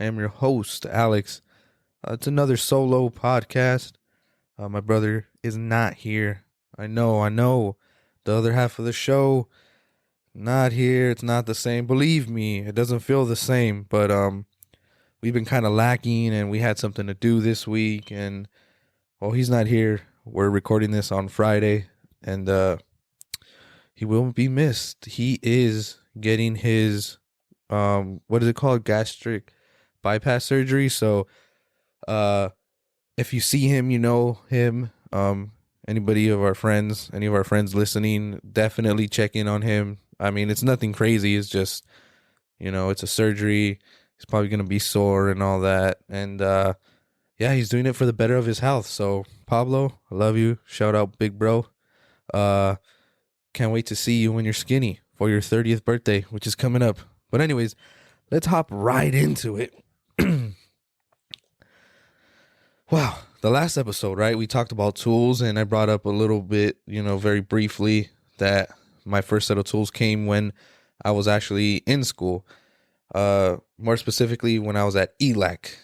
I am your host, Alex. It's another solo podcast. My brother is not here. I know. The other half of the show, not here. It's not the same. Believe me, it doesn't feel the same. But we've been kind of lacking, and we had something to do this week. And well, he's not here. We're recording this on Friday, and he will be missed. He is getting his what is it called? Gastric bypass surgery. So if you see him, you know him. Any of our friends listening, definitely check in on him. I mean, it's nothing crazy. It's just, it's a surgery. He's probably going to be sore and all that. And yeah, he's doing it for the better of his health. So Pablo, I love you. Shout out, big bro. Can't wait to see you when you're skinny for your 30th birthday, which is coming up. But anyways, let's hop right into it. Wow, the last episode, right? We talked about tools, and I brought up a little bit, very briefly, that my first set of tools came when I was actually in school. More specifically, when I was at ELAC.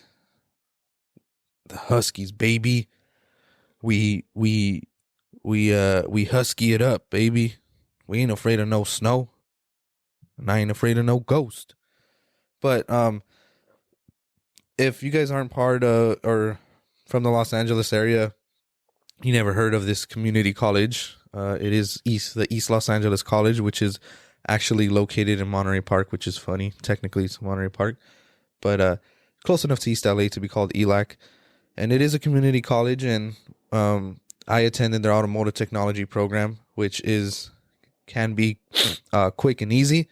The Huskies, baby. We husky it up, baby. We ain't afraid of no snow. And I ain't afraid of no ghost. But if you guys aren't part of or from the Los Angeles area, you never heard of this community college. It is the East Los Angeles College, which is actually located in Monterey Park, which is funny. Technically, it's Monterey Park, but close enough to East LA to be called ELAC. And it is a community college, and I attended their automotive technology program, which can be quick and easy.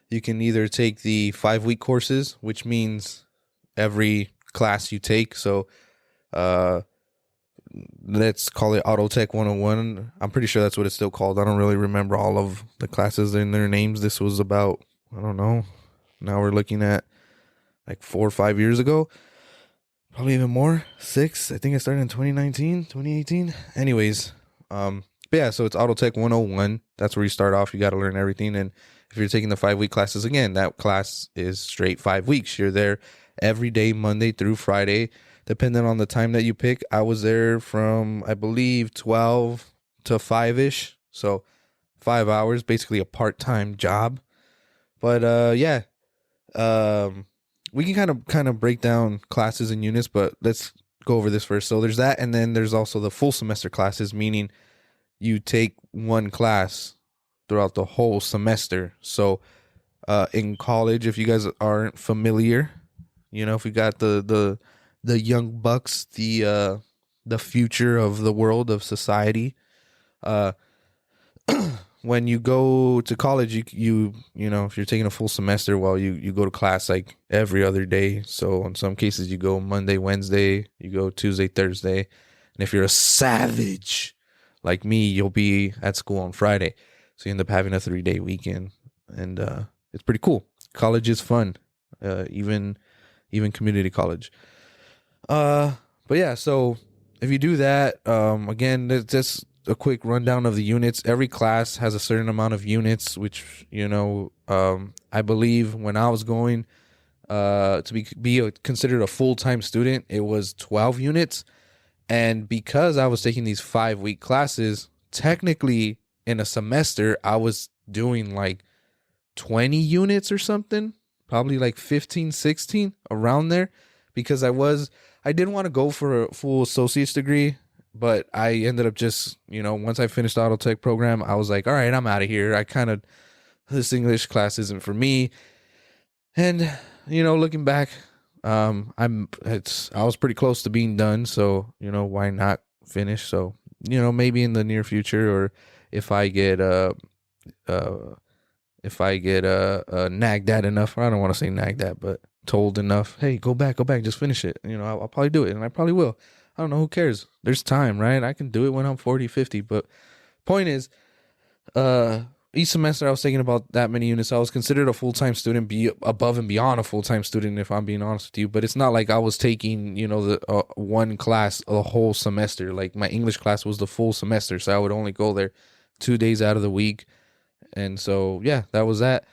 You can either take the 5-week courses, which means every class you take. So let's call it Auto Tech 101. I'm pretty sure that's what it's still called. I don't really remember all of the classes and their names. This was about, I don't know. Now we're looking at like 4 or 5 years ago. Probably even more. 6. I think I started in 2018. Anyways, but yeah, so it's Auto Tech 101. That's where you start off. You got to learn everything. And if you're taking the 5-week classes, again, that class is straight 5 weeks. You're there every day, Monday through Friday, depending on the time that you pick. I was there from, I believe, 12 to 5-ish. So 5 hours, basically a part-time job. But yeah, we can kind of break down classes and units, but let's go over this first. So there's that, and then there's also the full semester classes, meaning you take one class throughout the whole semester. So in college, if you guys aren't familiar, if you got the young bucks, the future of the world, of society, when you go to college, you if you're taking a full semester, well, you go to class like every other day. So in some cases you go Monday, Wednesday, you go Tuesday, Thursday. And if you're a savage like me, you'll be at school on Friday. So you end up having a 3-day weekend, and it's pretty cool. College is fun, even community college. But yeah, so if you do that, again, that's just a quick rundown of the units. Every class has a certain amount of units, which, I believe when I was going to be considered a full-time student, it was 12 units. And because I was taking these 5-week classes, technically in a semester, I was doing like 20 units or something, probably like 15, 16 around there, because I did want to go for a full associate's degree, but I ended up just, once I finished the auto tech program, I was like, all right, I'm out of here. This English class isn't for me. And, looking back, I was pretty close to being done. So, why not finish? So, maybe in the near future, or if I get nagged at enough, or I don't want to say nagged at, but told enough, hey, go back, just finish it. I'll probably do it, and I probably will. I don't know, who cares? There's time, right? I can do it when I'm 40, 50. But point is, each semester I was taking about that many units. I was considered a full-time student, be above and beyond a full-time student, if I'm being honest with you. But it's not like I was taking, the one class a whole semester. Like my English class was the full semester, so I would only go there 2 days out of the week. And so, yeah, that was that.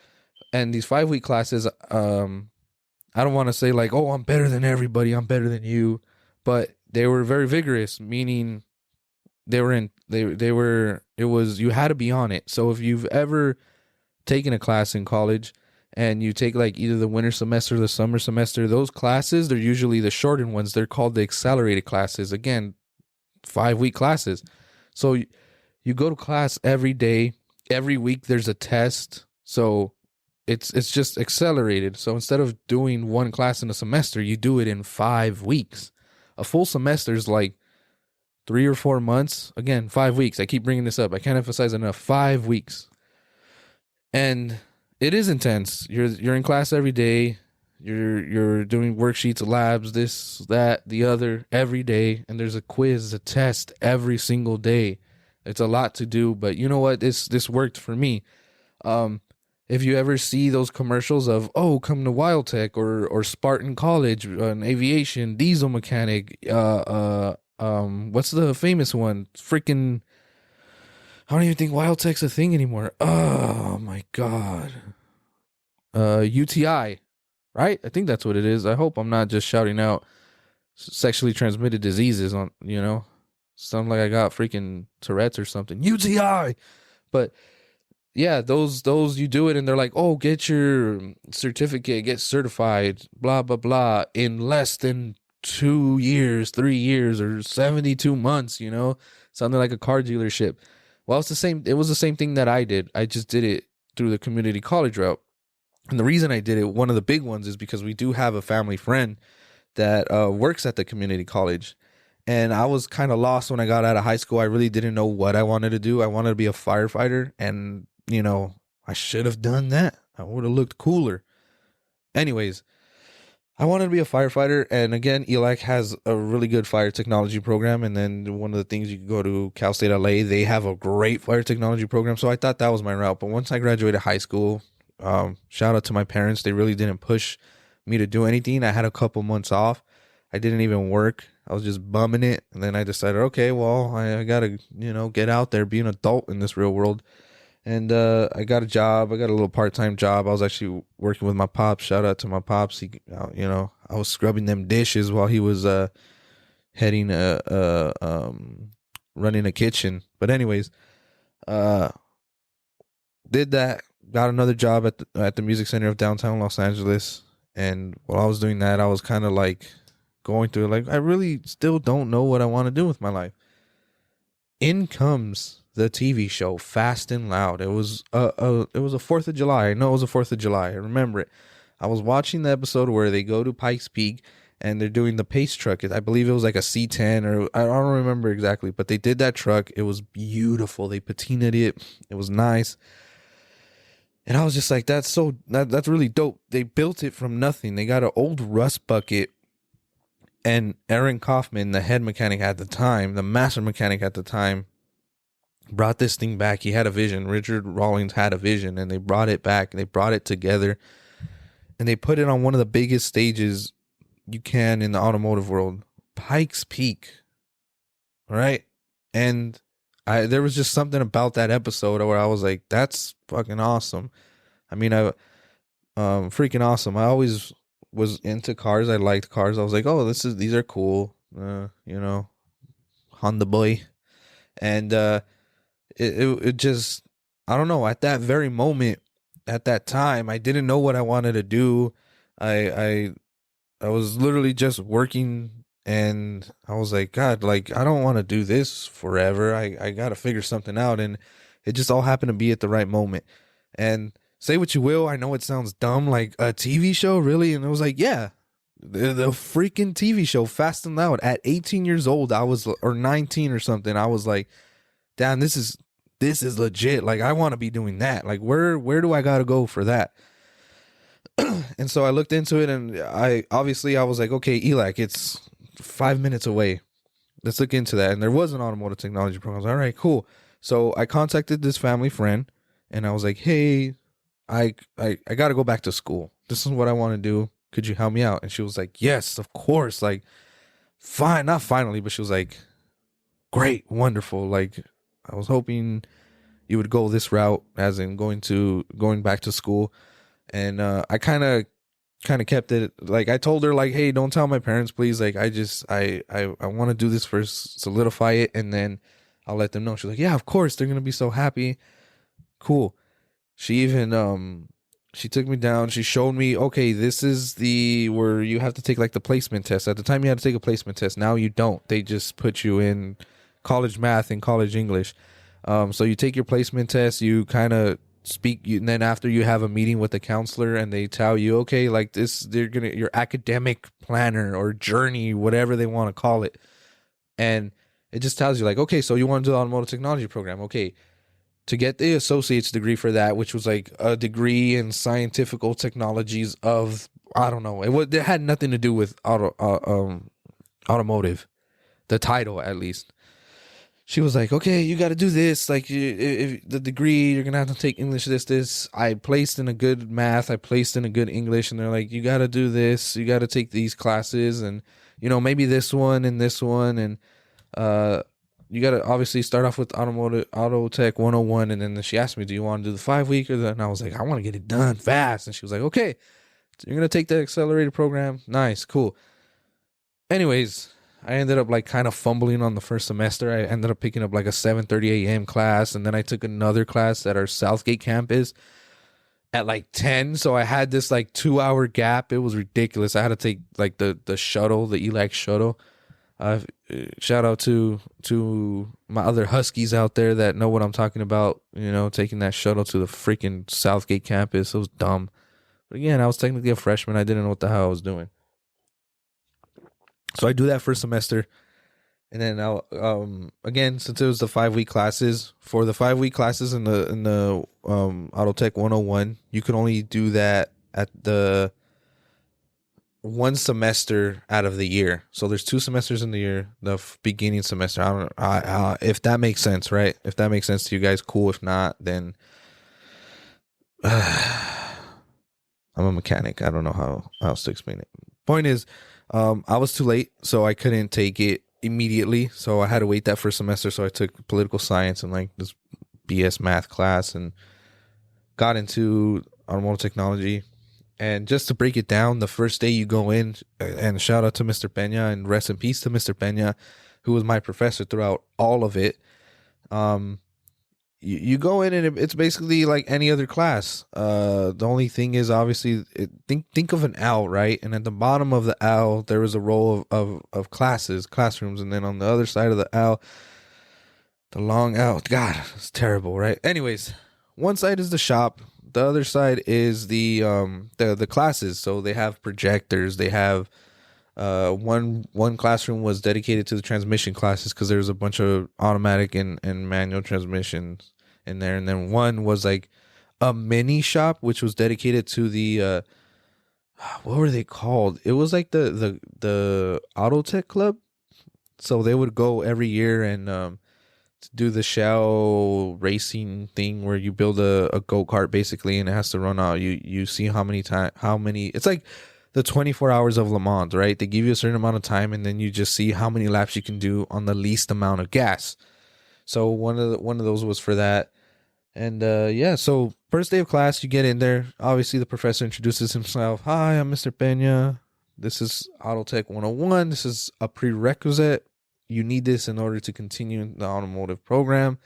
And these 5-week classes, I don't want to say like, oh, I'm better than everybody, I'm better than you, but they were very vigorous, meaning they were, it was, you had to be on it. So if you've ever taken a class in college and you take like either the winter semester or the summer semester, those classes, they're usually the shortened ones. They're called the accelerated classes. Again, 5-week classes. So you go to class every day. Every week there's a test. So it's just accelerated. So instead of doing one class in a semester, you do it in 5 weeks. A full semester is like 3 or 4 months. Again, 5 weeks. I keep bringing this up. I can't emphasize enough. 5 weeks. And it is intense. You're in class every day. You're doing worksheets, labs, this, that, the other every day, and there's a quiz, a test every single day. It's a lot to do, but you know what? This worked for me. If you ever see those commercials of, oh, come to Wild Tech or Spartan College, an aviation diesel mechanic, what's the famous one? Freaking, I don't even think Wild Tech's a thing anymore. Oh my god. UTI, right? I think that's what it is. I hope I'm not just shouting out sexually transmitted diseases on, sound like I got freaking Tourette's or something. UTI. But yeah, those you do it and they're like, oh, get your certificate, get certified, blah, blah, blah, in less than 2 years, 3 years, or 72 months, something like a car dealership. Well, it was the same thing that I did. I just did it through the community college route. And the reason I did it, one of the big ones, is because we do have a family friend that works at the community college. And I was kind of lost when I got out of high school. I really didn't know what I wanted to do. I wanted to be a firefighter. And, I should have done that. I would have looked cooler. Anyways, I wanted to be a firefighter. And again, ELAC has a really good fire technology program. And then one of the things, you can go to Cal State LA. They have a great fire technology program. So I thought that was my route. But once I graduated high school, shout out to my parents. They really didn't push me to do anything. I had a couple months off. I didn't even work. I was just bumming it. And then I decided, okay, well, I got to, get out there, be an adult in this real world. And I got a job. I got a little part-time job. I was actually working with my pops. Shout out to my pops. He, I was scrubbing them dishes while he was running a kitchen. But anyways, did that. Got another job at the Music Center of downtown Los Angeles. And while I was doing that, I was kind of like going through, like, I really still don't know what I want to do with my life. In comes the TV show Fast and Loud. It was a 4th of July. I know it was a 4th of July. I remember it. I was watching the episode where they go to Pikes Peak and they're doing the pace truck. I believe it was like a C10, or I don't remember exactly, but they did that truck. It was beautiful. They patinaed it. It was nice. And I was just like, that's really dope. They built it from nothing. They got an old rust bucket, and Aaron Kaufman, the head mechanic at the time, the master mechanic at the time, brought this thing back. He had a vision. Richard Rawlings had a vision, and they brought it back. They brought it together, and they put it on one of the biggest stages you can in the automotive world, Pikes Peak. All right. And there was just something about that episode where I was like, that's fucking awesome. I mean, freaking awesome. I always was into cars. I liked cars. I was like, oh, these are cool. Honda boy. And it just, I don't know, at that very moment, at that time, I didn't know what I wanted to do. I was literally just working, and I was like, God, like, I don't want to do this forever. I got to figure something out. And it just all happened to be at the right moment. And say what you will, I know it sounds dumb, like a TV show, really? And it was like, yeah, the freaking TV show, Fast and Loud. At 18 years old, or 19 or something, I was like, damn, this is legit. Like, I want to be doing that. Like, where do I got to go for that? And so I looked into it, and I was like, okay, ELAC, it's 5 minutes away. Let's look into that. And there was an automotive technology program. I was like, all right, cool. So I contacted this family friend, and I was like, hey, I got to go back to school. This is what I want to do. Could you help me out? And she was like, yes, of course. Like, fine, not finally, but she was like, great, wonderful. Like, I was hoping you would go this route, as in going back to school. And I kind of kind of kept it like, I told her like, hey, don't tell my parents, please. Like, I want to do this first, solidify it, and then I'll let them know. She's like, yeah, of course, they're gonna be so happy. Cool. She even she took me down. She showed me, okay, this is the where you have to take like the placement test. At the time, you had to take a placement test. Now you don't. They just put you in college math and college English. So you take your placement test. You kind of speak, and then after you have a meeting with the counselor, and they tell you, okay, like this, they're gonna your academic planner or journey, whatever they want to call it, and it just tells you like, okay, so you want to do the automotive technology program, okay. To get the associate's degree for that, which was like a degree in scientifical technologies of, I don't know, it had nothing to do with automotive, the title at least. She was like, okay, you got to do this. Like, if the degree, you're going to have to take English, this. I placed in a good math. I placed in a good English. And they're like, you got to do this. You got to take these classes. And, you know, maybe this one and this one. And, you got to obviously start off with Auto Tech 101. And then she asked me, do you want to do the 5-week or and I was like, I want to get it done fast. And she was like, okay, so you're going to take the accelerated program. Nice. Cool. Anyways, I ended up like kind of fumbling on the first semester. I ended up picking up like a 7:30 a.m. class. And then I took another class at our Southgate campus at like 10. So I had this like 2-hour gap. It was ridiculous. I had to take like the shuttle, the ELAC shuttle. Shout out to my other Huskies out there that know what I'm talking about, you know, taking that shuttle to the freaking Southgate campus. It was dumb. But again, I was technically a freshman. I didn't know what the hell I was doing. So I do that first semester. And then I'll, again, since it was the 5-week classes, for the 5-week classes in the Auto Tech 101, you could only do that at the one semester out of the year. So there's 2 semesters in the year. The beginning semester, if that makes sense, right? If that makes sense to you guys, cool. If not, then I'm a mechanic. I don't know how else to explain it. Point is, I was too late, so I couldn't take it immediately. So I had to wait that first semester. So I took political science and like this BS math class and got into automotive technology. And just to break it down, the first day you go in, and shout out to Mr. Peña and rest in peace to Mr. Peña, who was my professor throughout all of it. You go in and it's basically like any other class. The only thing is obviously think of an L, right? And at the bottom of the L, there was a row of classrooms. And then on the other side of the L, the long L, God, it's terrible, right? Anyways, one side is the shop. The other side is the classes. So they have projectors. They have one classroom was dedicated to the transmission classes because there's a bunch of automatic and manual transmissions in there. And then one was like a mini shop, which was dedicated to the what were they called? It was like the Auto Tech Club. So they would go every year and do the shell racing thing where you build a go-kart basically, and it has to run out. You see how many it's like the 24 hours of Le Mans, right? They give you a certain amount of time and then you just see how many laps you can do on the least amount of gas. So one of those was for that. And yeah, so first day of class, you get in there. Obviously the professor introduces himself. Hi, I'm Mr. Peña. This is Auto Tech 101. This is a prerequisite. You need this in order to continue the automotive program.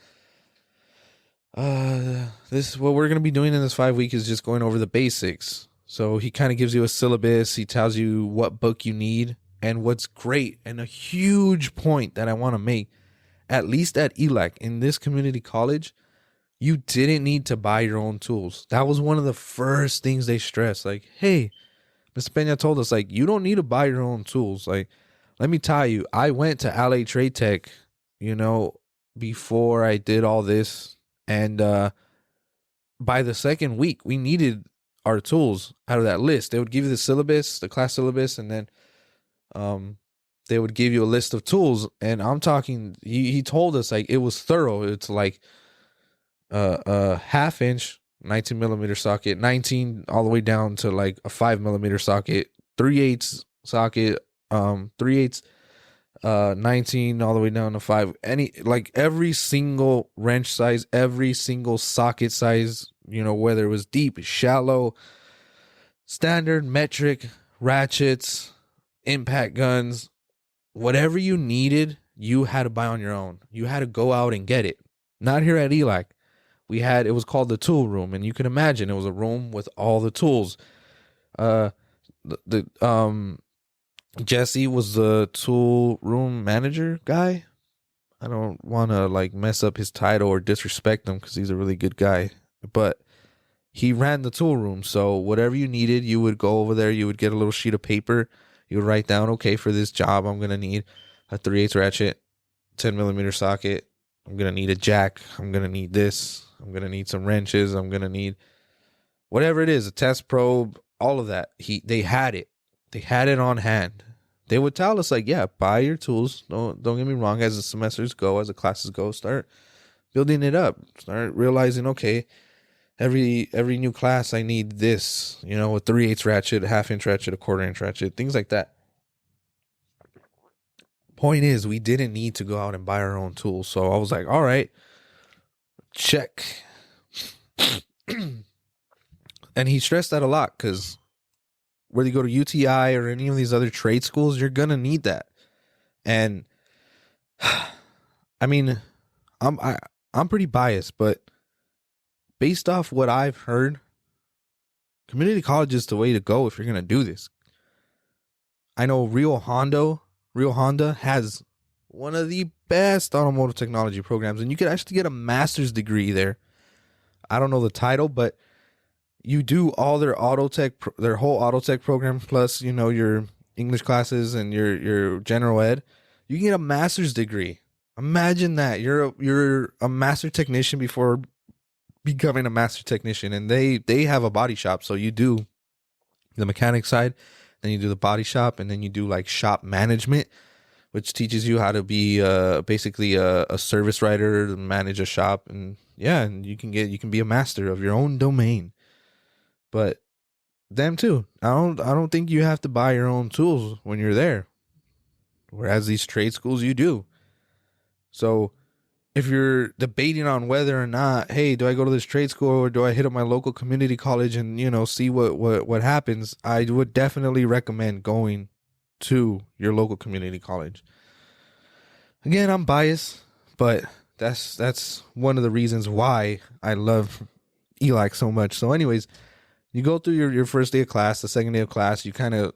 This what we're going to be doing in this 5-week is just going over the basics. So he kind of gives you a syllabus. He tells you what book you need. And what's great and a huge point that I want to make, at least at ELAC, in this community college, you didn't need to buy your own tools. That was one of the first things they stressed. Like, hey, Mr. Peña told us, like, you don't need to buy your own tools. Like, let me tell you, I went to LA Trade Tech, you know, before I did all this. And by the second week, we needed our tools out of that list. They would give you the syllabus, the class syllabus, and then they would give you a list of tools. And I'm talking, he told us, like, it was thorough. It's like a 1/2 inch 19 millimeter socket, 19 all the way down to like a 5 millimeter socket, 3/8 socket, 3/8 19 all the way down to 5. Like every single wrench size, every single socket size, you know, whether it was deep, shallow, standard, metric, ratchets, impact guns, whatever you needed, you had to buy on your own. You had to go out and get it. Not here at ELAC. It was called the tool room, and you can imagine it was a room with all the tools. Jesse was the tool room manager guy. I don't want to like mess up his title or disrespect him because he's a really good guy, but he ran the tool room. So whatever you needed, you would go over there. You would get a little sheet of paper. You would write down, okay, for this job, I'm going to need a 3/8 ratchet, 10 millimeter socket. I'm going to need a jack. I'm going to need this. I'm going to need some wrenches. I'm going to need whatever it is, a test probe, all of that. They had it. They had it on hand. They would tell us like, yeah, buy your tools. Don't get me wrong. As the semesters go, as the classes go, start building it up. Start realizing, okay, every new class I need this, a 3/8 ratchet, a 1/2 ratchet, a 1/4 ratchet, things like that. Point is, we didn't need to go out and buy our own tools. So I was like, all right, check. And he stressed that a lot because whether you go to UTI or any of these other trade schools, you're going to need that. And I mean, I'm pretty biased, but based off what I've heard, community college is the way to go if you're going to do this. I know Real Honda has one of the best automotive technology programs, and you could actually get a master's degree there. I don't know the title, but you do all their their whole auto tech program, plus, your English classes and your general ed. You can get a master's degree. Imagine that. You're a master technician before becoming a master technician, and they have a body shop. So you do the mechanic side, then you do the body shop, and then you do like shop management, which teaches you how to be basically a service writer, to manage a shop, and you can be a master of your own domain. But them too. I don't think you have to buy your own tools when you're there. Whereas these trade schools, you do. So if you're debating on whether or not, hey, do I go to this trade school or do I hit up my local community college and, see what happens, I would definitely recommend going to your local community college. Again, I'm biased, but that's one of the reasons why I love ELAC so much. So anyways, you go through your first day of class, the second day of class, you kind of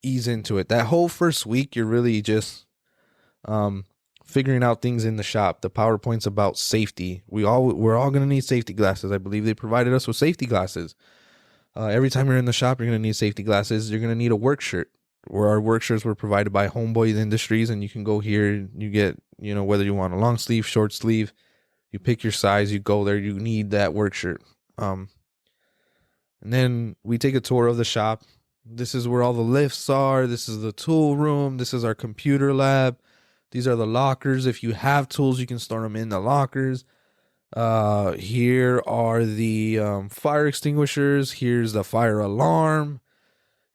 ease into it. That whole first week, you're really just figuring out things in the shop. The PowerPoint's about safety. We're all going to need safety glasses. I believe they provided us with safety glasses. Every time you're in the shop, you're going to need safety glasses. You're going to need a work shirt. Where our work shirts were provided by Homeboy Industries, and you can go here. You get, whether you want a long sleeve, short sleeve, you pick your size, you go there. You need that work shirt. And then we take a tour of the shop. This is where all the lifts are. This is the tool room. This is our computer lab. These are the lockers. If you have tools, you can store them in the lockers. Here are the fire extinguishers. Here's the fire alarm.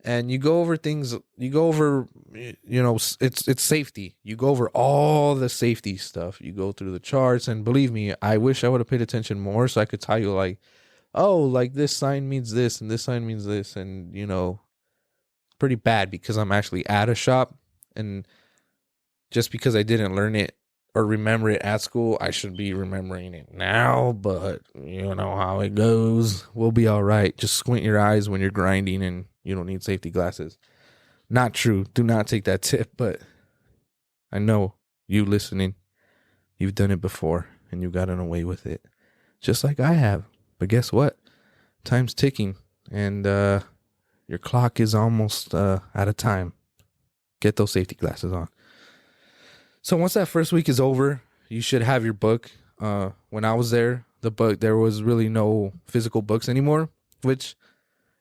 And you go over things. You go over, it's safety. You go over all the safety stuff. You go through the charts. And believe me, I wish I would have paid attention more so I could tell you like, oh, like this sign means this and this sign means this. And, pretty bad because I'm actually at a shop. And just because I didn't learn it or remember it at school, I should be remembering it now. But you know how it goes. We'll be all right. Just squint your eyes when you're grinding and you don't need safety glasses. Not true. Do not take that tip. But I know you listening, you've done it before and you've gotten away with it. Just like I have. But guess what? Time's ticking, and your clock is almost out of time. Get those safety glasses on. So once that first week is over, you should have your book. When I was there, there was really no physical books anymore, which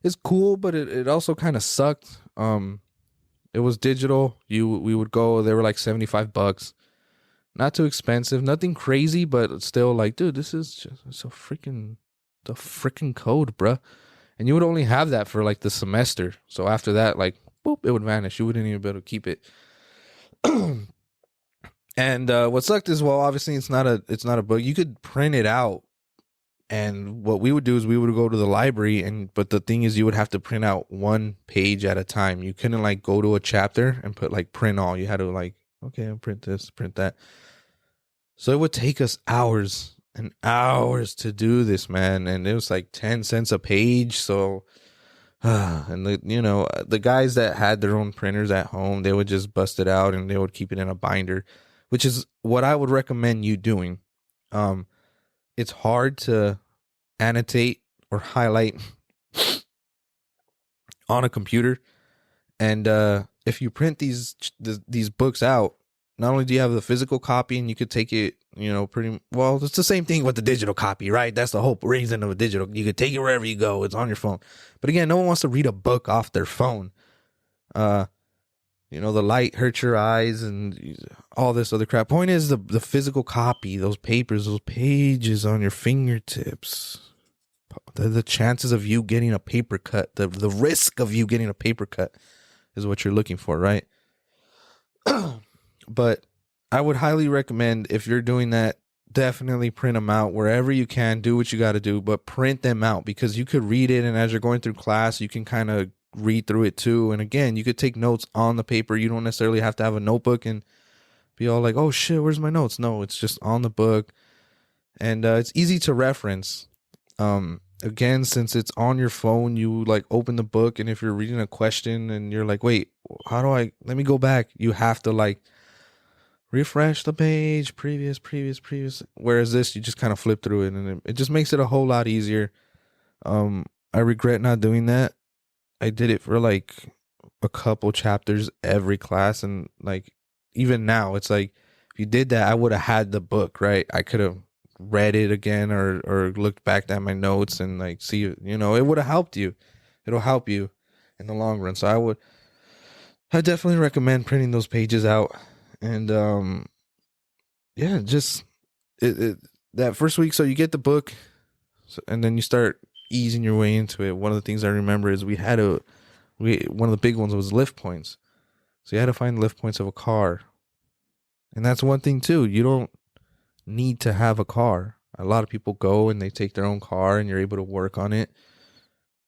is cool, but it also kind of sucked. It was digital. We would go. They were like $75. Not too expensive, nothing crazy, but still like, dude, this is just the freaking code, bruh. And you would only have that for like the semester. So after that, like, boop, it would vanish. You wouldn't even be able to keep it. And what sucked is, well, obviously it's not a book. You could print it out And what we would do is we would go to the library, but the thing is you would have to print out one page at a time. You couldn't like go to a chapter and put like print all. You had to like, okay, I'll print this, print that. So it would take us hours and hours to do this, man. And it was like 10 cents a page. So, and the guys that had their own printers at home, they would just bust it out and they would keep it in a binder, which is what I would recommend you doing. It's hard to annotate or highlight on a computer. And if you print these books out, not only do you have the physical copy and you could take it, pretty well, it's the same thing with the digital copy, right? That's the whole reason of a digital. You could take it wherever you go. It's on your phone. But again, no one wants to read a book off their phone. The light hurts your eyes and all this other crap. Point is the physical copy, those papers, those pages on your fingertips. The chances of you getting a paper cut, the risk of you getting a paper cut is what you're looking for, right? But I would highly recommend, if you're doing that, definitely print them out wherever you can. Do what you got to do, but print them out, because you could read it, and as you're going through class, you can kind of read through it too. And again, you could take notes on the paper. You don't necessarily have to have a notebook and be all like, oh shit, where's my notes? No, it's just on the book, and it's easy to reference. Again, since it's on your phone, you like open the book, and if you're reading a question and you're like, wait, let me go back, you have to like refresh the page, previous. Whereas this, you just kind of flip through it, and it just makes it a whole lot easier. I regret not doing that. I did it for like a couple chapters every class, and like even now, it's like if you did that, I would have had the book, right? I could have read it again or looked back at my notes and like see, it would have helped you. It'll help you in the long run. So I definitely recommend printing those pages out. And just that first week, so you get the book, and then you start easing your way into it. One of the things I remember is one of the big ones was lift points. So you had to find lift points of a car. And that's one thing too. You don't need to have a car. A lot of people go and they take their own car and you're able to work on it.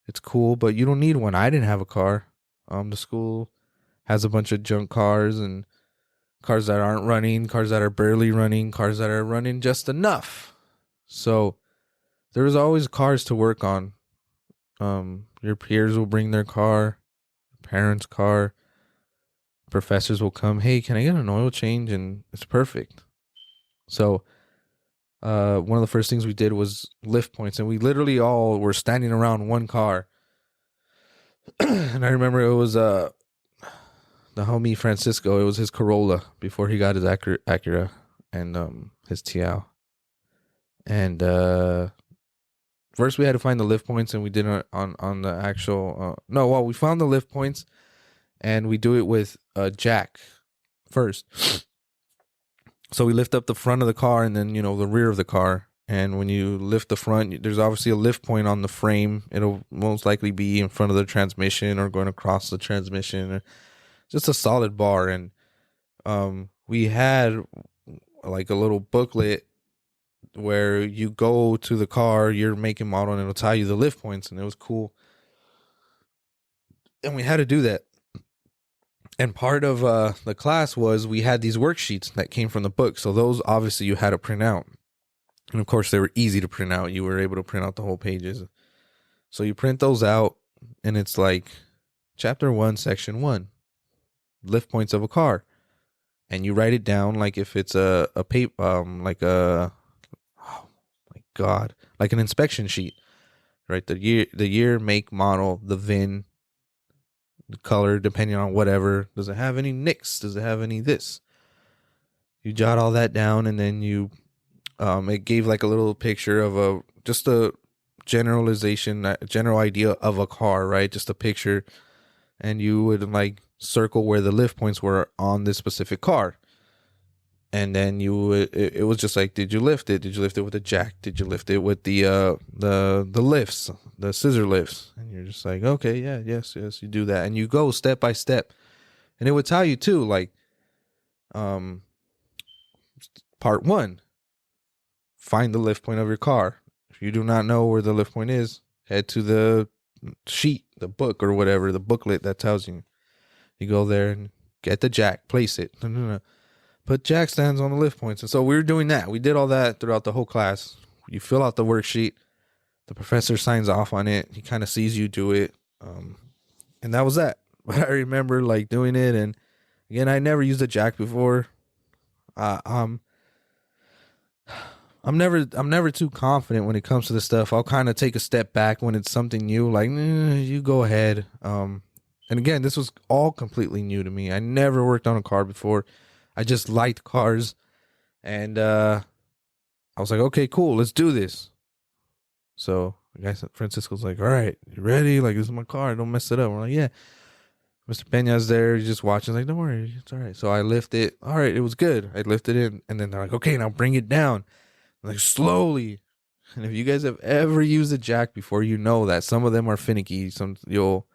It's cool, but you don't need one. I didn't have a car. The school has a bunch of junk cars and cars that aren't running, cars that are barely running, cars that are running just enough. So there was always cars to work on. Your peers will bring their car, parents' car, professors will come, hey, can I get an oil change? And it's perfect. So one of the first things we did was lift points, and we literally all were standing around one car. And I remember it was the homie Francisco. It was his Corolla before he got his Acura and his Tiao. And first we had to find the lift points, and we did it on the actual we found the lift points, and we do it with a jack first. So we lift up the front of the car and then, the rear of the car. And when you lift the front, there's obviously a lift point on the frame. It'll most likely be in front of the transmission or going across the transmission. Just a solid bar. And we had like a little booklet where you go to the car, your make and model, and it'll tell you the lift points. And it was cool. And we had to do that. And part of the class was we had these worksheets that came from the book. So those obviously you had to print out. And of course they were easy to print out. You were able to print out the whole pages. So you print those out, and it's like chapter 1, section 1, lift points of a car. And you write it down like if it's a paper, like an inspection sheet, right? The year, make, model, the VIN, the color, depending on whatever. Does it have any nicks? Does it have any this? You jot all that down, and then you, it gave like a little picture of just a general idea of a car, right? Just a picture. And you would like circle where the lift points were on this specific car. And then it was just like, did you lift it? Did you lift it with a jack? Did you lift it with the lifts, the scissor lifts? And you're just like, okay, yeah, yes, you do that. And you go step by step. And it would tell you too, like, part 1, find the lift point of your car. If you do not know where the lift point is, head to the sheet, the book or whatever, the booklet that tells you. You go there and get the jack, place it. Put jack stands on the lift points. And so we were doing that. We did all that throughout the whole class. You fill out the worksheet. The professor signs off on it. He kind of sees you do it. And that was that. But I remember like doing it. And again, I never used a jack before. I'm never too confident when it comes to this stuff. I'll kind of take a step back when it's something new. Like, you go ahead. And again, this was all completely new to me. I never worked on a car before. I just liked cars. And I was like, okay, cool, let's do this. So the guy said, Francisco's like, all right, you ready? Like, this is my car. Don't mess it up. We're like, yeah. Mr. Peña's there. He's just watching. Like, don't worry. It's all right. So I lift it. All right, it was good. I lifted it. And then they're like, okay, now bring it down. I'm like, slowly. And if you guys have ever used a jack before, you know that some of them are finicky. Some you'll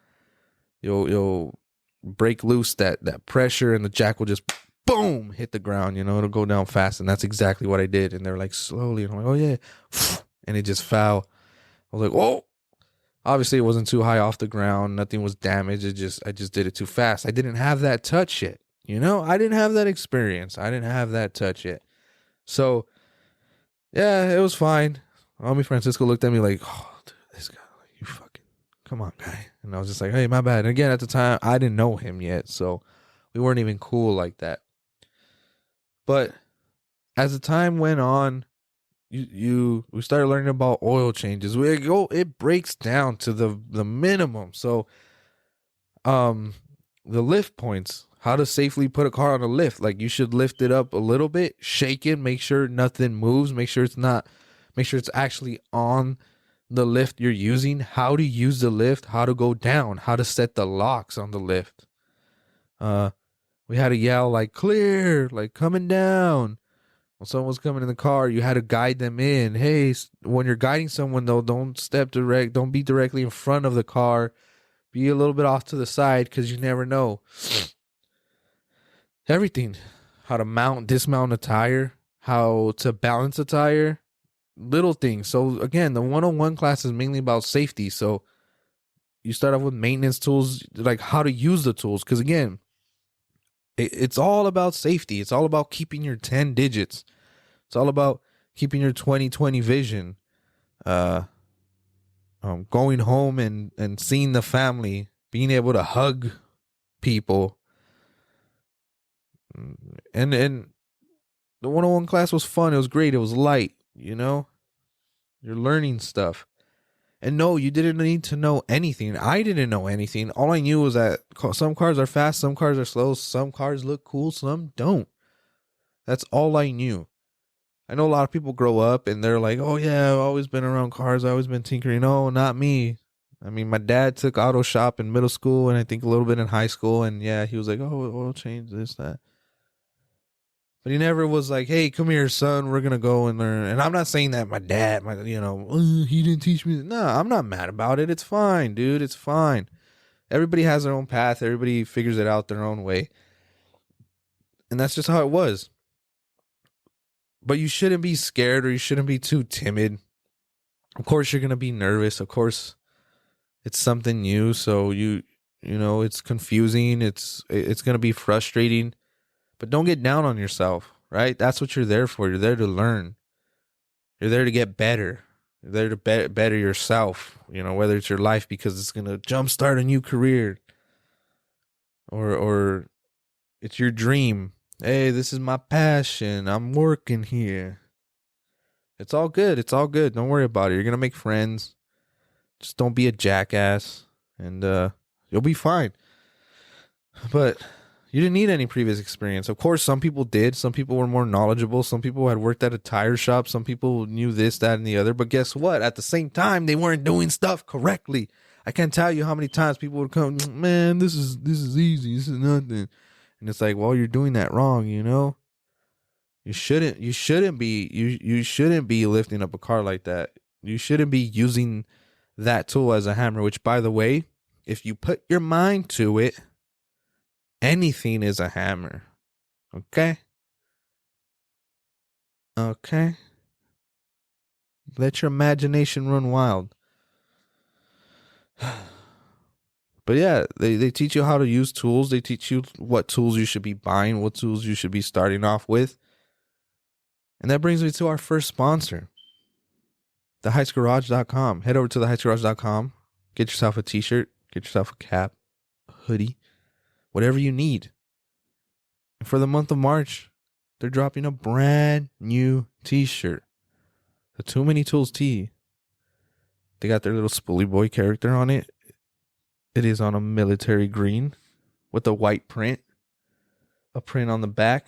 break loose that pressure and the jack will just boom hit the ground. You know, it'll go down fast. And that's exactly what I did. And they're like, slowly. And I'm like, oh yeah. And it just fell. I was like, oh. Obviously, it wasn't too high off the ground. Nothing was damaged. I just did it too fast. I didn't have that touch yet. You know, I didn't have that experience. I didn't have that touch yet. So, yeah, it was fine. Homie Francisco looked at me like, oh, dude, this guy, like, you fucking, come on, guy. And I was just like, hey, my bad. And again, at the time, I didn't know him yet. So, we weren't even cool like that. But as the time went on, we started learning about oil changes. It breaks down to the minimum. So, the lift points, how to safely put a car on a lift. Like, you should lift it up a little bit, shake it, make sure nothing moves, make sure it's actually on the lift you're using, how to use the lift, how to go down, how to set the locks on the lift. We had to yell like, clear, like coming down. When someone was coming in the car, you had to guide them in. Hey, when you're guiding someone, though, don't be directly in front of the car. Be a little bit off to the side because you never know. Everything. How to dismount a tire. How to balance a tire. Little things. So, again, the 101 class is mainly about safety. So, you start off with maintenance tools, like how to use the tools. Because, again, it's all about safety. It's all about keeping your 10 digits. It's all about keeping your 20/20 vision. Going home and seeing the family, being able to hug people. And the 101 class was fun. It was great. It was light, you know? You're learning stuff. And no, you didn't need to know anything. I didn't know anything. All I knew was that some cars are fast, some cars are slow, some cars look cool, some don't. That's all I knew. I know a lot of people grow up and they're like, oh yeah, I've always been around cars. I've always been tinkering. No, not me. I mean, my dad took auto shop in middle school and I think a little bit in high school. And yeah, he was like, oh, oil change, this, that. But he never was like, hey, come here, son. We're going to go and learn. And I'm not saying that my dad, he didn't teach me. No, I'm not mad about it. It's fine, dude. It's fine. Everybody has their own path. Everybody figures it out their own way. And that's just how it was. But you shouldn't be scared or you shouldn't be too timid. Of course, you're going to be nervous. Of course, it's something new. So, it's confusing. It's going to be frustrating. But don't get down on yourself, right? That's what you're there for. You're there to learn. You're there to get better. You're there to better yourself, whether it's your life because it's going to jumpstart a new career or it's your dream. Hey, this is my passion. I'm working here. It's all good. It's all good. Don't worry about it. You're going to make friends. Just don't be a jackass and you'll be fine. But you didn't need any previous experience. Of course, some people did. Some people were more knowledgeable. Some people had worked at a tire shop. Some people knew this, that, and the other. But guess what? At the same time, they weren't doing stuff correctly. I can't tell you how many times people would come, man, this is easy. This is nothing. And it's like, well, you're doing that wrong, You shouldn't be lifting up a car like that. You shouldn't be using that tool as a hammer, which, by the way, if you put your mind to it, anything is a hammer. Okay? Okay? Let your imagination run wild. But yeah, they teach you how to use tools. They teach you what tools you should be buying, what tools you should be starting off with. And that brings me to our first sponsor, theheisgarage.com. Head over to theheisgarage.com. Get yourself a t-shirt, get yourself a cap, a hoodie, whatever you need. And for the month of March, they're dropping a brand new t-shirt. The Too Many Tools tee. They got their little Spoolie Boy character on it. It is on a military green with a white print, a print on the back,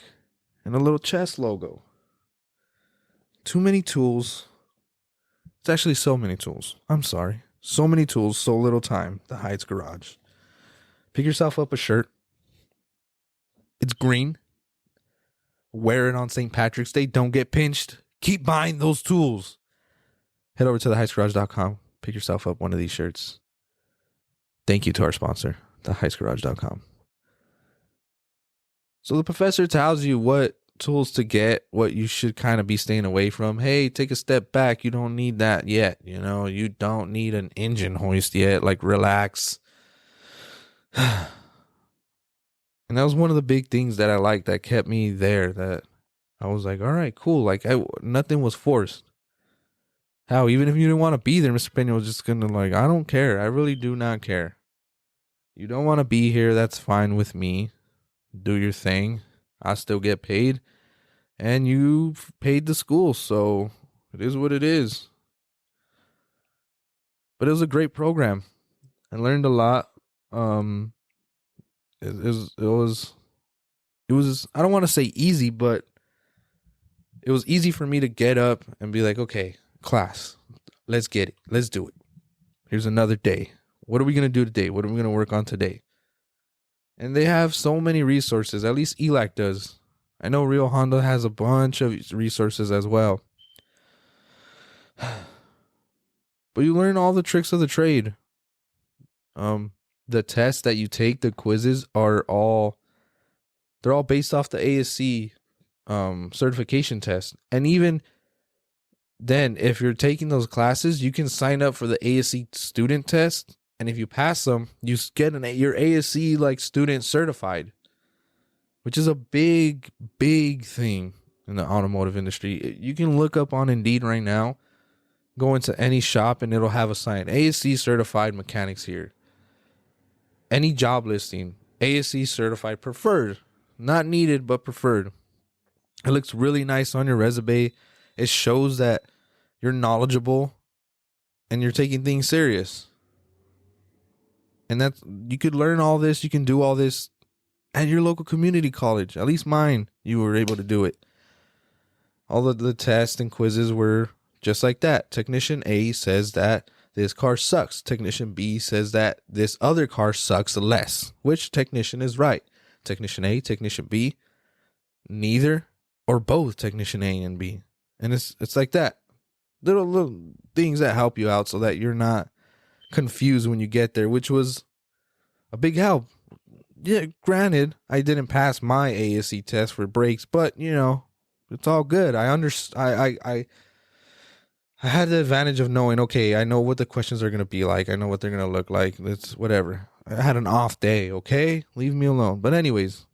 and a little chest logo. Too many tools. It's actually so many tools. I'm sorry. So many tools, so little time. The Heights Garage. Pick yourself up a shirt. It's green. Wear it on St. Patrick's Day. Don't get pinched. Keep buying those tools. Head over to theheisgarage.com. Pick yourself up one of these shirts. Thank you to our sponsor, theheisgarage.com. So the professor tells you what tools to get, what you should kind of be staying away from. Hey, take a step back. You don't need that yet. You know, you don't need an engine hoist yet. Like, relax. And that was one of the big things that I liked that kept me there, that I was like, all right, cool. Like, nothing was forced. How, even if you didn't want to be there, Mr. Pena was just going to like, I don't care. I really do not care. You don't want to be here. That's fine with me. Do your thing. I still get paid. And you paid the school. So it is what it is. But it was a great program. I learned a lot. It was, I don't want to say easy, but it was easy for me to get up and be like, okay, class, let's get it. Let's do it. Here's another day. What are we going to do today? What are we going to work on today? And they have so many resources. At least ELAC does. I know Rio Honda has a bunch of resources as well. But you learn all the tricks of the trade. The tests that you take, the quizzes they're all based off the ASC certification test. And even then, if you're taking those classes, you can sign up for the ASC student test. And if you pass them, you get your ASC like student certified, which is a big, big thing in the automotive industry. You can look up on Indeed right now, go into any shop, and it'll have a sign, ASC certified mechanics here. Any job listing, ASC certified, preferred, not needed, but preferred. It looks really nice on your resume. It shows that you're knowledgeable and you're taking things serious. And that's, you could learn all this, you can do all this at your local community college. At least mine, you were able to do it. All of the tests and quizzes were just like that. Technician A says that this car sucks. Technician B says that this other car sucks less. Which technician is right? Technician A, Technician B, neither or both Technician A and B. And it's like that. Little things that help you out so that you're not confused when you get there, which was a big help. Yeah, granted, I didn't pass my ASC test for brakes, but you know, it's all good. I had the advantage of knowing, okay, I know what the questions are going to be like. I know what they're going to look like. It's whatever. I had an off day, okay? Leave me alone. But anyways,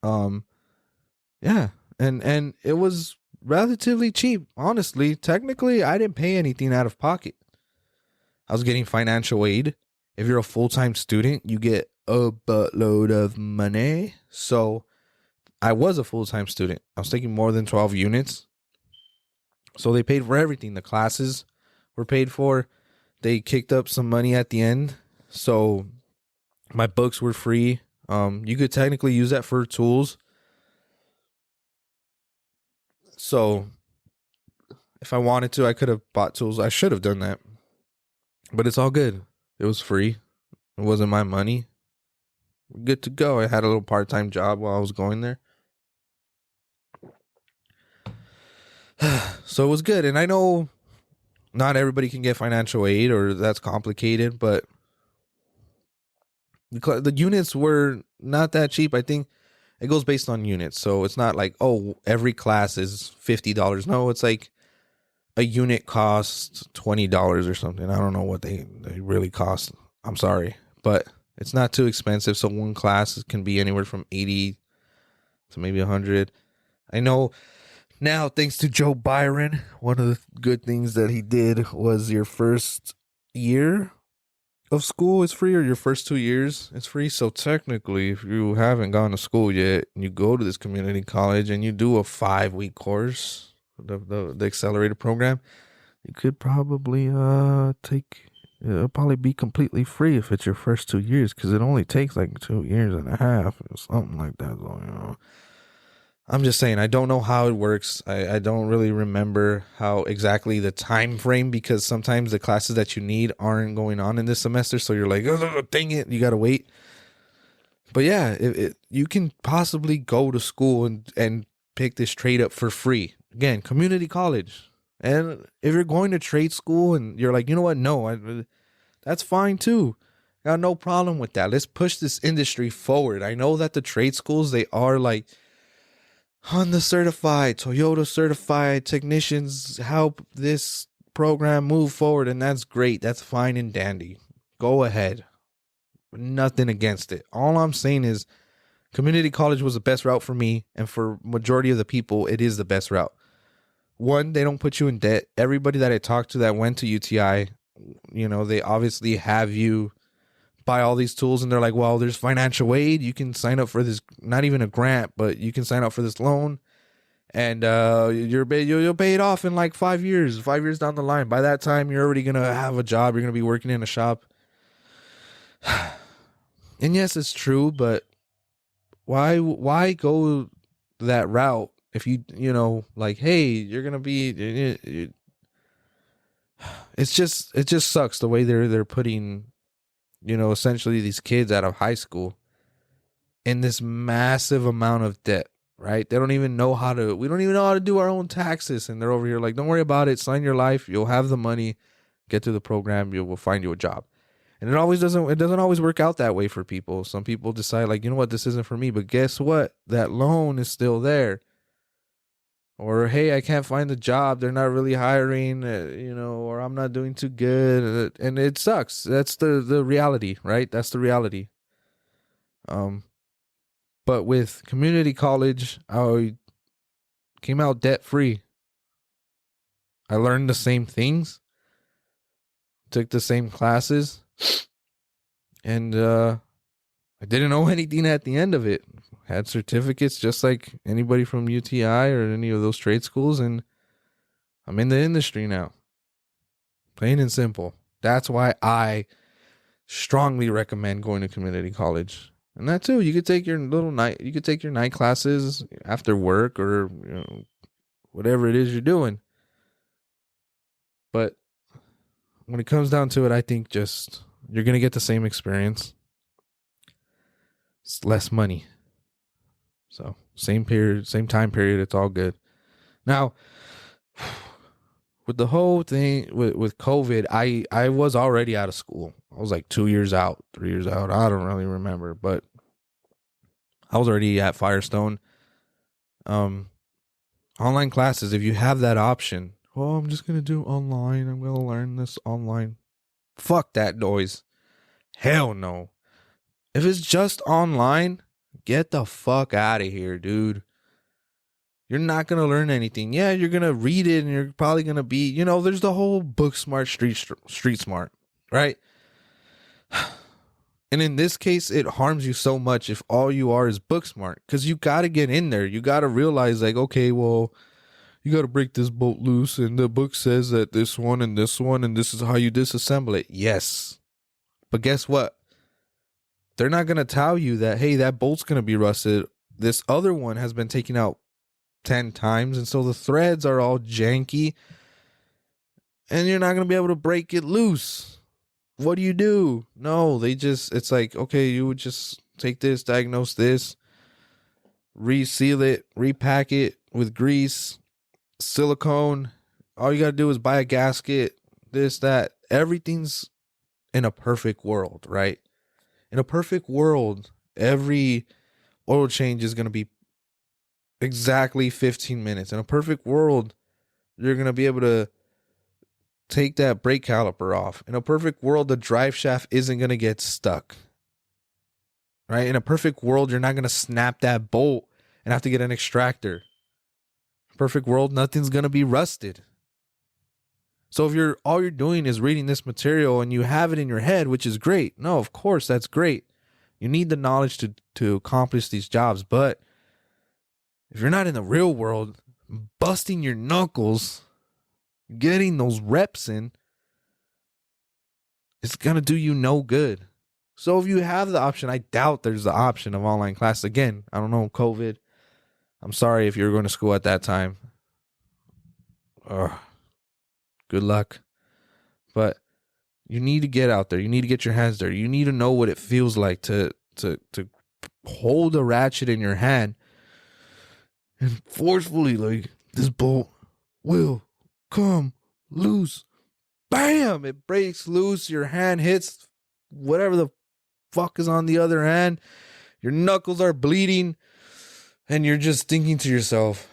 yeah. And it was relatively cheap. Honestly, technically, I didn't pay anything out of pocket. I was getting financial aid. If you're a full-time student, you get a buttload of money. So I was a full-time student. I was taking more than 12 units. So they paid for everything. The classes were paid for. They kicked up some money at the end. So my books were free. You could technically use that for tools. So if I wanted to, I could have bought tools. I should have done that. But it's all good. It was free. It wasn't my money. Good to go. I had a little part-time job while I was going there. So it was good. And I know not everybody can get financial aid or that's complicated, but the units were not that cheap. I think it goes based on units. So it's not like, oh, every class is $50. No, it's like a unit costs $20 or something. I don't know what they really cost. I'm sorry, but it's not too expensive. So one class can be anywhere from 80 to maybe 100. I know now, thanks to Joe Byron, one of the good things that he did was your first year of school is free, or your first 2 years is free. So technically, if you haven't gone to school yet and you go to this community college and you do a 5-week course, the accelerated program, you could probably it'll probably be completely free if it's your first 2 years, because it only takes like 2 years and a half or something like that. So, I'm just saying, I don't know how it works. I don't really remember how exactly the time frame, because sometimes the classes that you need aren't going on in this semester. So you're like, oh, dang it, you got to wait. But yeah, you can possibly go to school and pick this trade up for free. Again, community college. And if you're going to trade school and you're like, you know what? No, that's fine too. Got no problem with that. Let's push this industry forward. I know that the trade schools, they are like Honda certified, Toyota certified technicians help this program move forward, and that's great. That's fine and dandy. Go ahead. Nothing against it. All I'm saying is community college was the best route for me, and for majority of the people, it is the best route. One, they don't put you in debt. Everybody that I talked to that went to UTI, they obviously have you buy all these tools, and they're like, well, there's financial aid. You can sign up for this, not even a grant, but you can sign up for this loan, and you'll pay it off in like 5 years, 5 years down the line. By that time, you're already going to have a job. You're going to be working in a shop. And yes, it's true, but why go that route if like, hey, you're going to be, it just sucks the way they're putting, essentially these kids out of high school in this massive amount of debt, right? We don't even know how to do our own taxes. And they're over here like, don't worry about it. Sign your life. You'll have the money, get through the program. We'll find you a job. And it doesn't always work out that way for people. Some people decide like, you know what, this isn't for me, but guess what? That loan is still there. Or, hey, I can't find a job. They're not really hiring, or I'm not doing too good. And it sucks. That's the reality, right? That's the reality. But with community college, I came out debt free. I learned the same things, took the same classes, and I didn't know anything at the end of it. Had certificates just like anybody from UTI or any of those trade schools, and I'm in the industry now. Plain and simple. That's why I strongly recommend going to community college. And that too, you could take your night classes after work, or whatever it is you're doing. But when it comes down to it, I think just you're going to get the same experience. It's less money. So same time period, it's all good. Now, with the whole thing with COVID, I was already out of school. I was like 2 years out, 3 years out. I don't really remember, but I was already at Firestone. Online classes, if you have that option, I'm just going to do online. I'm going to learn this online. Fuck that noise. Hell no. If it's just online, get the fuck out of here, dude. You're not going to learn anything. Yeah, you're going to read it, and you're probably going to be, there's the whole book smart, street smart, right? And in this case, it harms you so much if all you are is book smart, because you got to get in there. You got to realize like, okay, well, you got to break this bolt loose, and the book says that this one, and this is how you disassemble it. Yes. But guess what? They're not going to tell you that, hey, that bolt's going to be rusted. This other one has been taken out 10 times, and so the threads are all janky, and you're not going to be able to break it loose. What do? No, it's like, okay, you would just take this, diagnose this, reseal it, repack it with grease, silicone. All you got to do is buy a gasket, this, that. Everything's in a perfect world, right? In a perfect world, every oil change is going to be exactly 15 minutes. In a perfect world, you're going to be able to take that brake caliper off. In a perfect world, the drive shaft isn't going to get stuck. Right? In a perfect world, you're not going to snap that bolt and have to get an extractor. Perfect world, nothing's going to be rusted. So if all you're doing is reading this material and you have it in your head, which is great. No, of course, that's great. You need the knowledge to accomplish these jobs. But if you're not in the real world, busting your knuckles, getting those reps in, it's going to do you no good. So if you have the option, I doubt there's the option of online class. Again, I don't know, COVID. I'm sorry if you were going to school at that time. Good luck. But you need to get out there. You need to get your hands there. You need to know what it feels like to hold a ratchet in your hand and forcefully, like, this bolt will come loose. Bam! It breaks loose. Your hand hits whatever the fuck is on the other hand. Your knuckles are bleeding. And you're just thinking to yourself,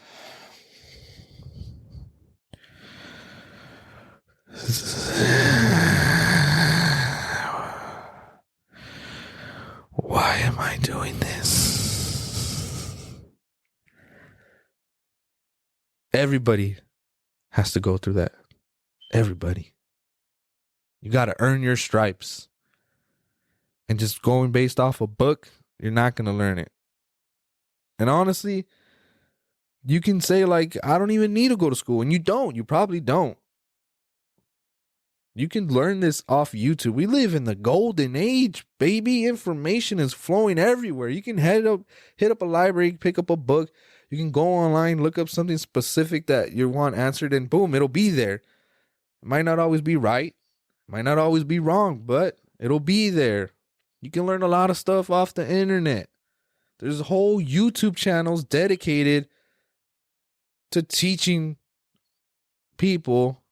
why am I doing this? Everybody has to go through that. Everybody. You got to earn your stripes. And just going based off a book, you're not going to learn it. And honestly, you can say, like, I don't even need to go to school. And you don't. You probably don't. You can learn this off YouTube. We live in the golden age, baby. Information is flowing everywhere. You can hit up a library, pick up a book. You can go online, look up something specific that you want answered, and boom, it'll be there. It might not always be right. Might not always be wrong, but it'll be there. You can learn a lot of stuff off the internet. There's whole YouTube channels dedicated to teaching people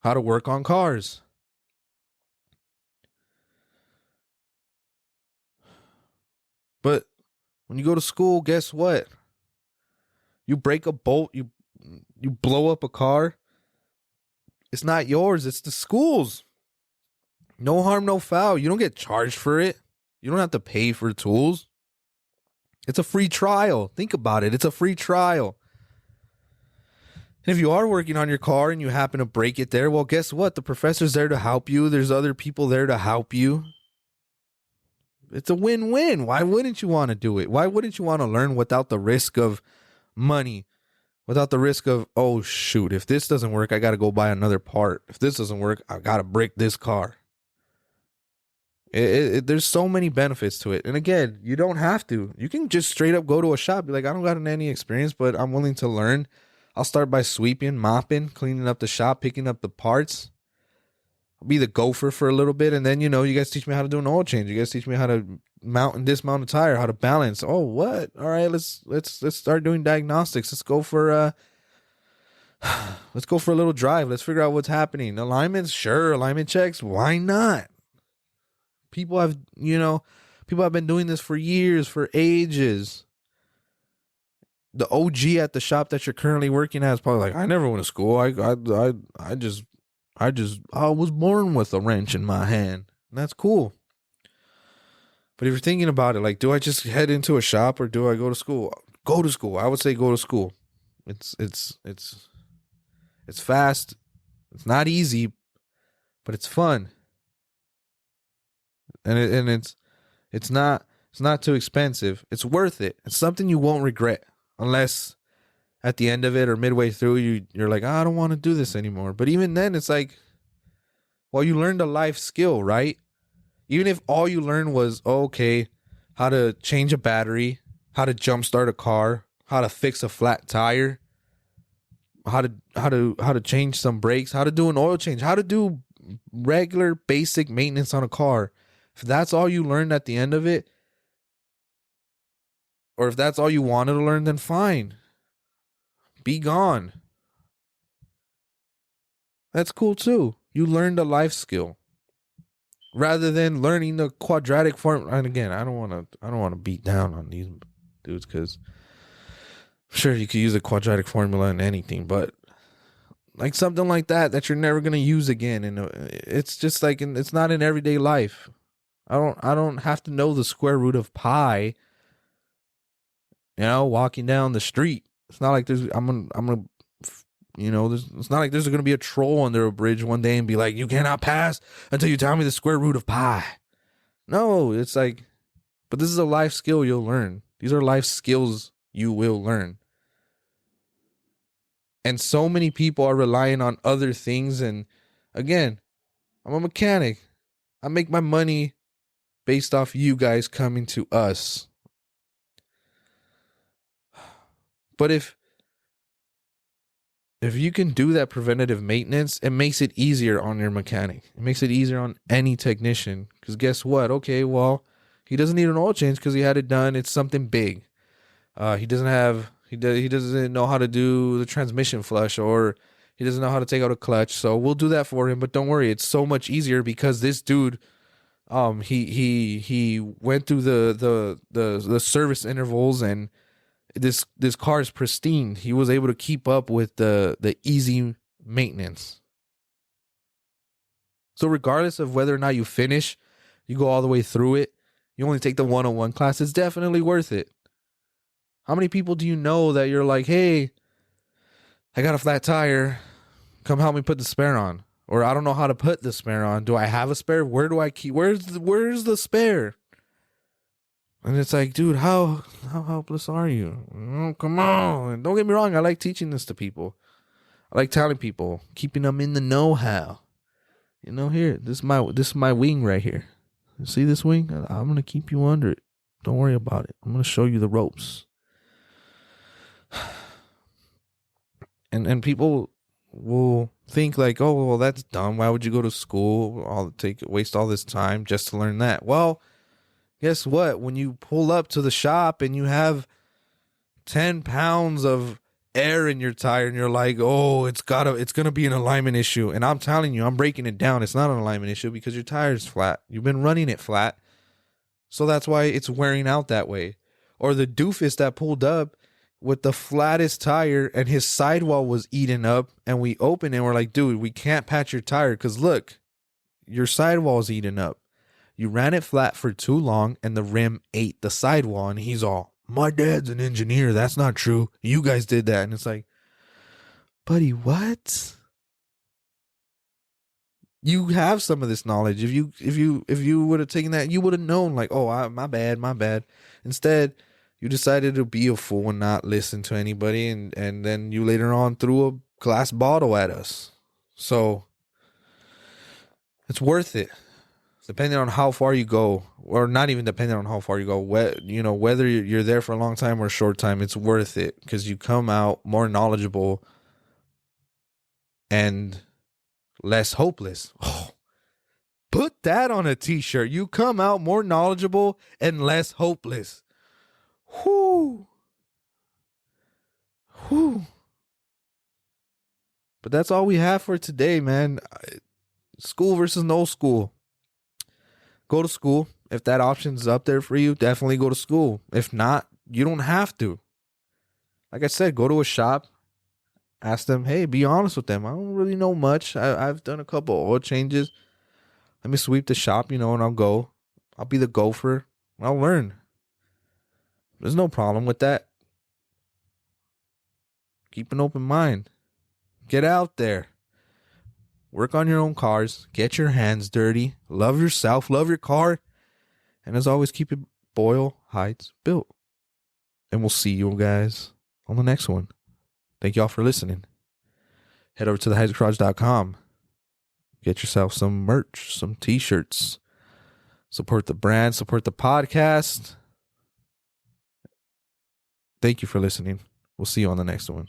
how to work on cars. But when you go to school, guess what? You break a bolt, you blow up a car. It's not yours, it's the school's. No harm, no foul. You don't get charged for it. You don't have to pay for tools. It's a free trial. Think about it. It's a free trial. And if you are working on your car and you happen to break it there, well, guess what? The professor's there to help you. There's other people there to help you. It's a win-win. Why wouldn't you want to do it? Why wouldn't you want to learn without the risk of money? Without the risk of, oh, shoot, if this doesn't work, I got to go buy another part. If this doesn't work, I got to break this car. There's so many benefits to it. And again, you don't have to. You can just straight up go to a shop. Be like, I don't got any experience, but I'm willing to learn. I'll start by sweeping, mopping, cleaning up the shop, picking up the parts. I'll be the gopher for a little bit. And then, you guys teach me how to do an oil change. You guys teach me how to mount and dismount a tire, how to balance. Oh, what? All right, let's start doing diagnostics. Let's go for a little drive. Let's figure out what's happening. Alignments, sure. Alignment checks. Why not? People have been doing this for years, for ages. The OG at the shop that you're currently working at is probably like, I never went to school. I was born with a wrench in my hand. And that's cool. But if you're thinking about it, like, do I just head into a shop or do I go to school? Go to school. I would say go to school. It's fast. It's not easy, but it's fun. And it's not too expensive. It's worth it. It's something you won't regret unless at the end of it or midway through you're like, I don't want to do this anymore. But even then, it's like, well, you learned a life skill, right? Even if all you learned was, okay, how to change a battery, how to jumpstart a car, how to fix a flat tire, how to change some brakes, how to do an oil change, how to do regular basic maintenance on a car. If that's all you learned at the end of it, or if that's all you wanted to learn, then fine. Be gone. That's cool too. You learned a life skill. Rather than learning the quadratic form. And again, I don't want to beat down on these dudes because I'm sure you could use a quadratic formula in anything, but Like something like that you're never gonna use again, and it's just like it's not in everyday life. I don't have to know the square root of pi. Walking down the street. It's not like I'm gonna it's not like there's gonna be a troll under a bridge one day and be like, you cannot pass until you tell me the square root of pi. No, it's like, but this is a life skill you'll learn. These are life skills you will learn. And so many people are relying on other things. And again, I'm a mechanic. I make my money based off you guys coming to us. But if you can do that preventative maintenance, it makes it easier on your mechanic. It makes it easier on any technician. Because guess what? Okay, well, he doesn't need an oil change because he had it done. It's something big. He doesn't know how to do the transmission flush, or he doesn't know how to take out a clutch. So we'll do that for him. But don't worry, it's so much easier because this dude, he went through the service intervals, and this car is pristine. He was able to keep up with the easy maintenance. So regardless of whether or not you finish, you go all the way through it, you only take the 101 class, it's definitely worth it. How many people do you know that you're like, hey, I got a flat tire, come help me put the spare on? Or I don't know how to put the spare on. Do I have a spare? Where do I keep? Where's the spare? And it's like, dude, how helpless are you? Oh, come on. Don't get me wrong. I like teaching this to people. I like telling people, keeping them in the know-how. Here, this is my wing right here. You see this wing? I'm going to keep you under it. Don't worry about it. I'm going to show you the ropes. And people will think like, oh, well, that's dumb. Why would you go to school, waste all this time just to learn that? Well, guess what? When you pull up to the shop and you have 10 pounds of air in your tire and you're like, oh, it's going to be an alignment issue. And I'm telling you, I'm breaking it down. It's not an alignment issue because your tire's flat. You've been running it flat. So that's why it's wearing out that way. Or the doofus that pulled up with the flattest tire and his sidewall was eaten up, and we opened it and we're like, dude, we can't patch your tire because look, your sidewall's eaten up. You ran it flat for too long and the rim ate the sidewall. And he's all, my dad's an engineer. That's not true. You guys did that. And it's like, buddy, what? You have some of this knowledge. If you would have taken that, you would have known like, oh, my bad. Instead, you decided to be a fool and not listen to anybody. And then you later on threw a glass bottle at us. So it's worth it. Depending on how far you go, or not even depending on how far you go, whether you're there for a long time or a short time, it's worth it because you come out more knowledgeable and less hopeless. Oh, put that on a t-shirt. You come out more knowledgeable and less hopeless. Whoo. But that's all we have for today, man. School versus no school. Go to school. If that option's up there for you, definitely go to school. If not, you don't have to. Like I said, go to a shop. Ask them, hey, be honest with them. I don't really know much. I've done a couple oil changes. Let me sweep the shop, and I'll go. I'll be the gopher. I'll learn. There's no problem with that. Keep an open mind. Get out there. Work on your own cars. Get your hands dirty. Love yourself. Love your car. And as always, keep it Boyle Heights built. And we'll see you guys on the next one. Thank y'all for listening. Head over to theheightsgarage.com. Get yourself some merch, some t-shirts. Support the brand. Support the podcast. Thank you for listening. We'll see you on the next one.